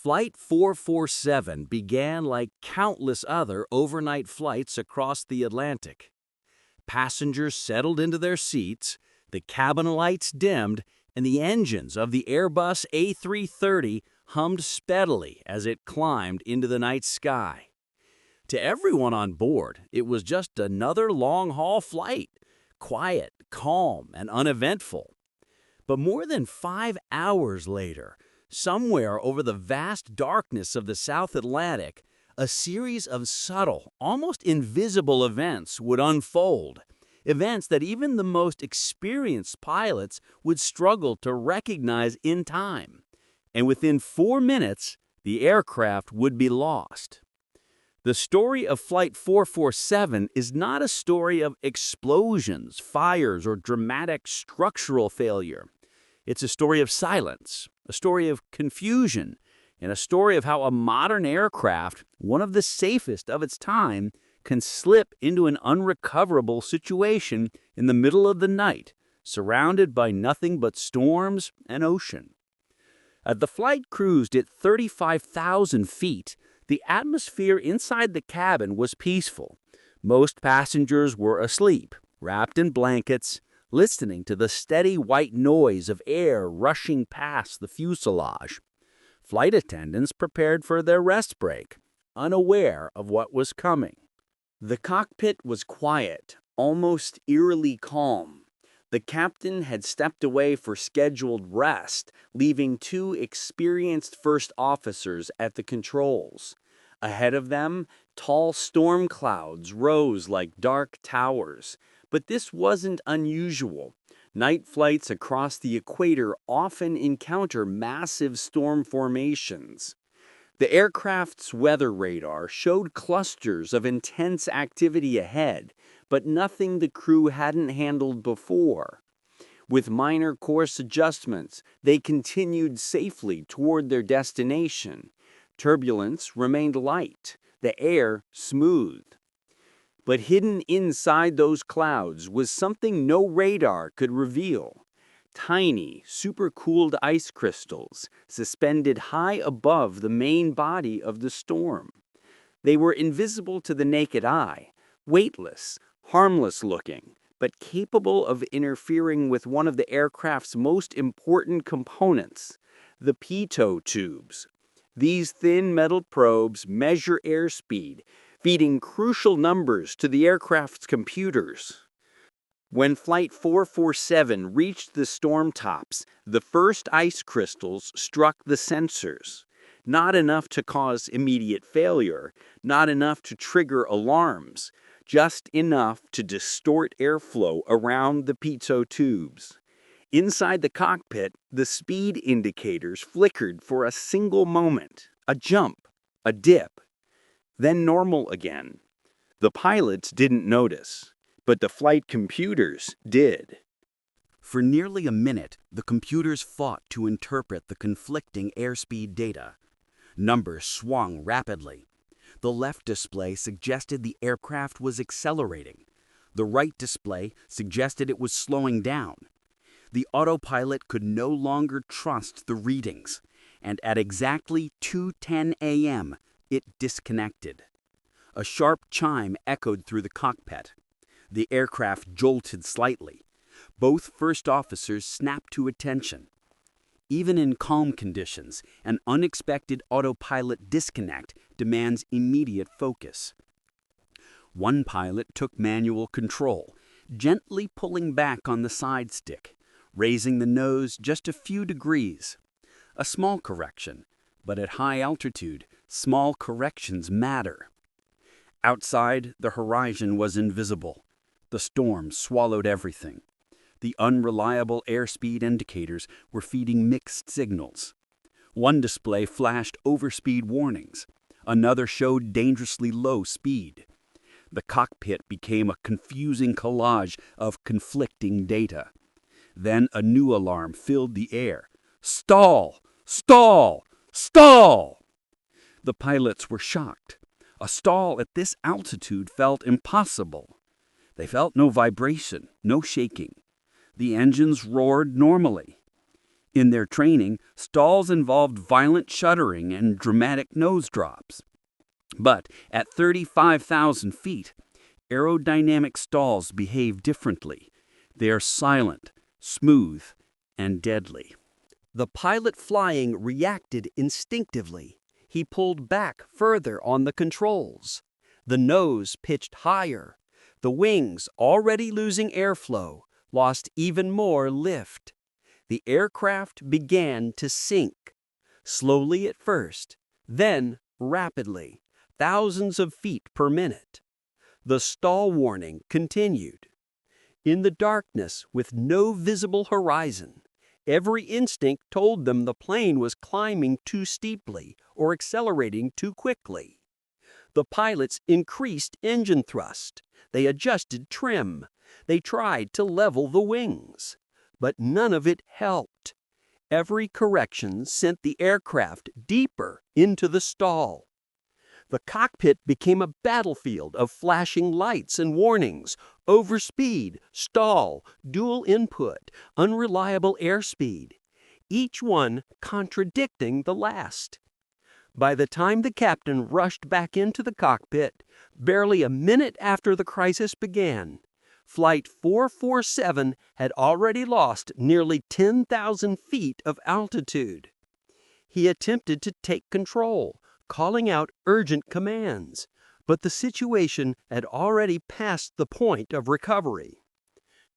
Flight 447 began like countless other overnight flights across the Atlantic. Passengers settled into their seats, the cabin lights dimmed, and the engines of the Airbus A330 hummed steadily as it climbed into the night sky. To everyone on board, it was just another long-haul flight, quiet, calm, and uneventful. But more than 5 hours later, somewhere over the vast darkness of the South Atlantic, a series of subtle, almost invisible events would unfold, events that even the most experienced pilots would struggle to recognize in time. And within 4 minutes, the aircraft would be lost. The story of Flight 447 is not a story of explosions, fires, or dramatic structural failure. It's a story of silence, a story of confusion, and a story of how a modern aircraft, one of the safest of its time, can slip into an unrecoverable situation in the middle of the night, surrounded by nothing but storms and ocean. As the flight cruised at 35,000 feet, the atmosphere inside the cabin was peaceful. Most passengers were asleep, wrapped in blankets, listening to the steady white noise of air rushing past the fuselage. Flight attendants prepared for their rest break, unaware of what was coming. The cockpit was quiet, almost eerily calm. The captain had stepped away for scheduled rest, leaving 2 experienced first officers at the controls. Ahead of them, tall storm clouds rose like dark towers. But this wasn't unusual. Night flights across the equator often encounter massive storm formations. The aircraft's weather radar showed clusters of intense activity ahead, but nothing the crew hadn't handled before. With minor course adjustments, they continued safely toward their destination. Turbulence remained light, the air smooth. But hidden inside those clouds was something no radar could reveal. Tiny, supercooled ice crystals suspended high above the main body of the storm. They were invisible to the naked eye, weightless, harmless looking, but capable of interfering with one of the aircraft's most important components, the pitot tubes. These thin metal probes measure airspeed, feeding crucial numbers to the aircraft's computers. When Flight 447 reached the storm tops, the first ice crystals struck the sensors. Not enough to cause immediate failure, not enough to trigger alarms, just enough to distort airflow around the pitot tubes. Inside the cockpit, the speed indicators flickered for a single moment, a jump, a dip, then normal again. The pilots didn't notice, but the flight computers did. For nearly a minute, the computers fought to interpret the conflicting airspeed data. Numbers swung rapidly. The left display suggested the aircraft was accelerating. The right display suggested it was slowing down. The autopilot could no longer trust the readings, and at exactly 2:10 a.m., it disconnected. A sharp chime echoed through the cockpit. The aircraft jolted slightly. Both first officers snapped to attention. Even in calm conditions, an unexpected autopilot disconnect demands immediate focus. One pilot took manual control, gently pulling back on the side stick, raising the nose just a few degrees. A small correction, but at high altitude, small corrections matter. Outside, the horizon was invisible. The storm swallowed everything. The unreliable airspeed indicators were feeding mixed signals. One display flashed overspeed warnings. Another showed dangerously low speed. The cockpit became a confusing collage of conflicting data. Then a new alarm filled the air. Stall! Stall! Stall! The pilots were shocked. A stall at this altitude felt impossible. They felt no vibration, no shaking. The engines roared normally. In their training, stalls involved violent shuddering and dramatic nose drops. But at 35,000 feet, aerodynamic stalls behave differently. They are silent, smooth, and deadly. The pilot flying reacted instinctively. He pulled back further on the controls. The nose pitched higher. The wings, already losing airflow, lost even more lift. The aircraft began to sink, slowly at first, then rapidly, thousands of feet per minute. The stall warning continued. In the darkness, with no visible horizon, every instinct told them the plane was climbing too steeply or accelerating too quickly. The pilots increased engine thrust. They adjusted trim. They tried to level the wings. But none of it helped. Every correction sent the aircraft deeper into the stall. The cockpit became a battlefield of flashing lights and warnings: overspeed, stall, dual input, unreliable airspeed, each one contradicting the last. By the time the captain rushed back into the cockpit, barely a minute after the crisis began, Flight 447 had already lost nearly 10,000 feet of altitude. He attempted to take control, calling out urgent commands, but the situation had already passed the point of recovery.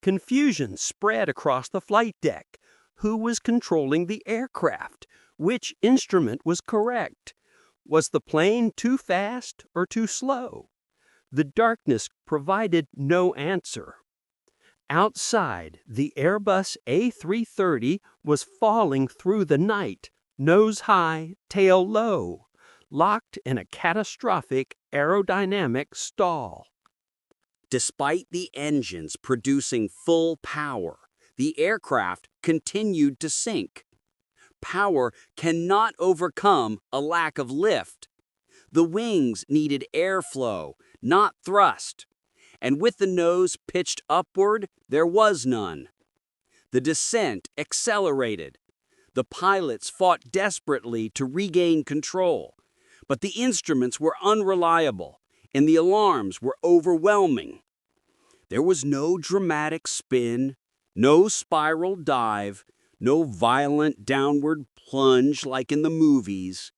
Confusion spread across the flight deck. Who was controlling the aircraft? Which instrument was correct? Was the plane too fast or too slow? The darkness provided no answer. Outside, the Airbus A330 was falling through the night, nose high, tail low, locked in a catastrophic aerodynamic stall. Despite the engines producing full power, the aircraft continued to sink. Power cannot overcome a lack of lift. The wings needed airflow, not thrust. And with the nose pitched upward, there was none. The descent accelerated. The pilots fought desperately to regain control. But the instruments were unreliable, and the alarms were overwhelming. There was no dramatic spin, no spiral dive, no violent downward plunge like in the movies.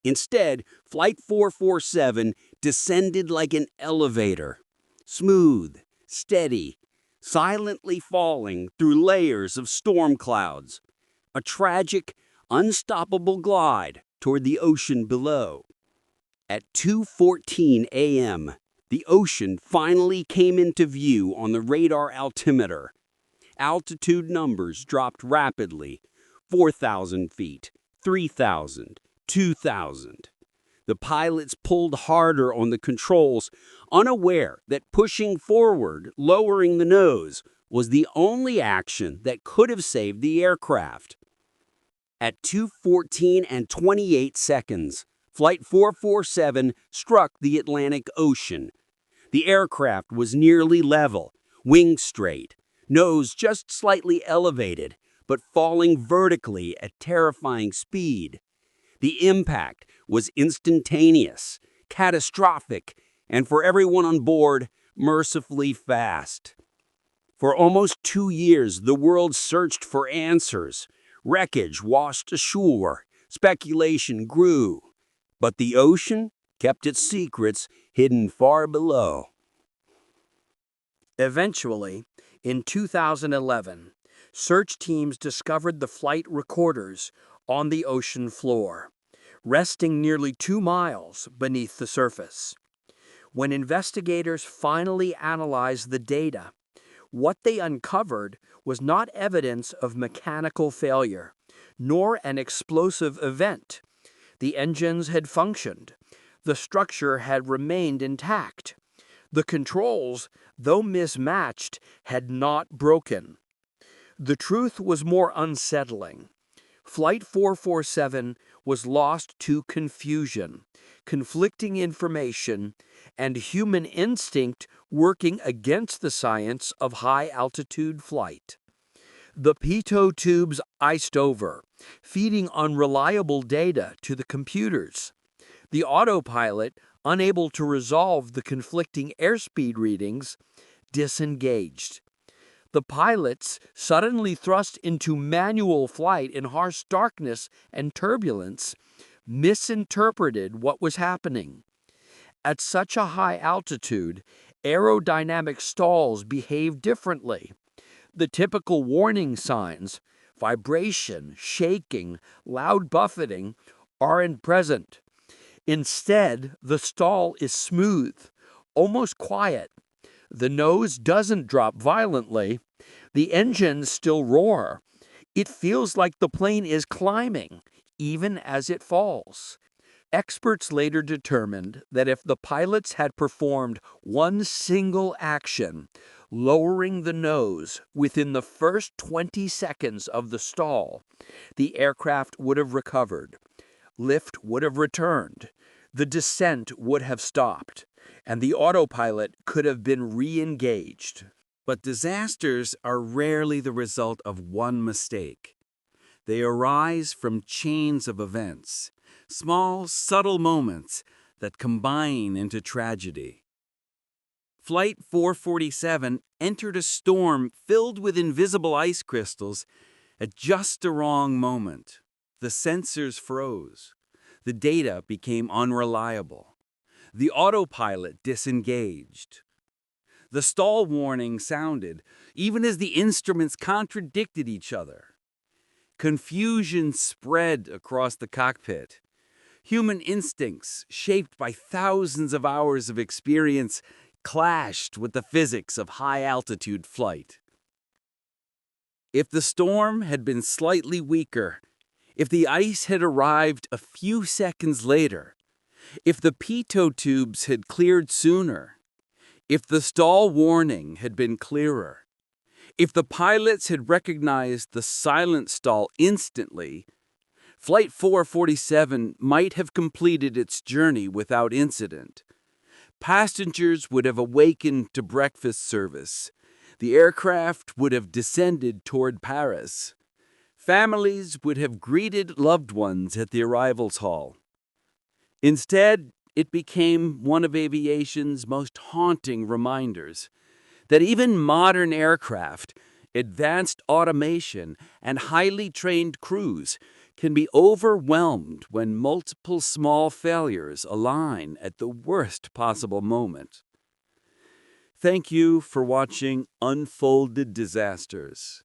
Instead, Flight 447 descended like an elevator, smooth, steady, silently falling through layers of storm clouds, a tragic, unstoppable glide toward the ocean below. At 2:14 a.m., the ocean finally came into view on the radar altimeter. Altitude numbers dropped rapidly: 4,000 feet, 3,000, 2,000. The pilots pulled harder on the controls, unaware that pushing forward, lowering the nose, was the only action that could have saved the aircraft. At 2:14 and 28 seconds, Flight 447 struck the Atlantic Ocean. The aircraft was nearly level, wings straight, nose just slightly elevated, but falling vertically at terrifying speed. The impact was instantaneous, catastrophic, and for everyone on board, mercifully fast. For almost 2 years, the world searched for answers. Wreckage washed ashore. Speculation grew. But the ocean kept its secrets hidden far below. Eventually, in 2011, search teams discovered the flight recorders on the ocean floor, resting nearly 2 miles beneath the surface. When investigators finally analyzed the data, what they uncovered was not evidence of mechanical failure, nor an explosive event. The engines had functioned. The structure had remained intact. The controls, though mismatched, had not broken. The truth was more unsettling. Flight 447 was lost to confusion, conflicting information, and human instinct working against the science of high-altitude flight. The pitot tubes iced over, feeding unreliable data to the computers. The autopilot, unable to resolve the conflicting airspeed readings, disengaged. The pilots, suddenly thrust into manual flight in harsh darkness and turbulence, misinterpreted what was happening. At such a high altitude, aerodynamic stalls behave differently. The typical warning signs, vibration, shaking, loud buffeting, aren't present. Instead, the stall is smooth, almost quiet. The nose doesn't drop violently. The engines still roar. It feels like the plane is climbing, even as it falls. Experts later determined that if the pilots had performed one single action, lowering the nose within the first 20 seconds of the stall, the aircraft would have recovered. Lift would have returned. The descent would have stopped, and the autopilot could have been re-engaged. But disasters are rarely the result of one mistake. They arise from chains of events, small, subtle moments that combine into tragedy. Flight 447 entered a storm filled with invisible ice crystals at just the wrong moment. The sensors froze. The data became unreliable. The autopilot disengaged. The stall warning sounded, even as the instruments contradicted each other. Confusion spread across the cockpit. Human instincts, shaped by thousands of hours of experience, clashed with the physics of high-altitude flight. If the storm had been slightly weaker, if the ice had arrived a few seconds later, if the pitot tubes had cleared sooner, if the stall warning had been clearer, if the pilots had recognized the silent stall instantly, Flight 447 might have completed its journey without incident. Passengers would have awakened to breakfast service. The aircraft would have descended toward Paris. Families would have greeted loved ones at the arrivals hall. Instead, it became one of aviation's most haunting reminders that even modern aircraft, advanced automation, and highly trained crews can be overwhelmed when multiple small failures align at the worst possible moment. Thank you for watching Unfolded Disasters.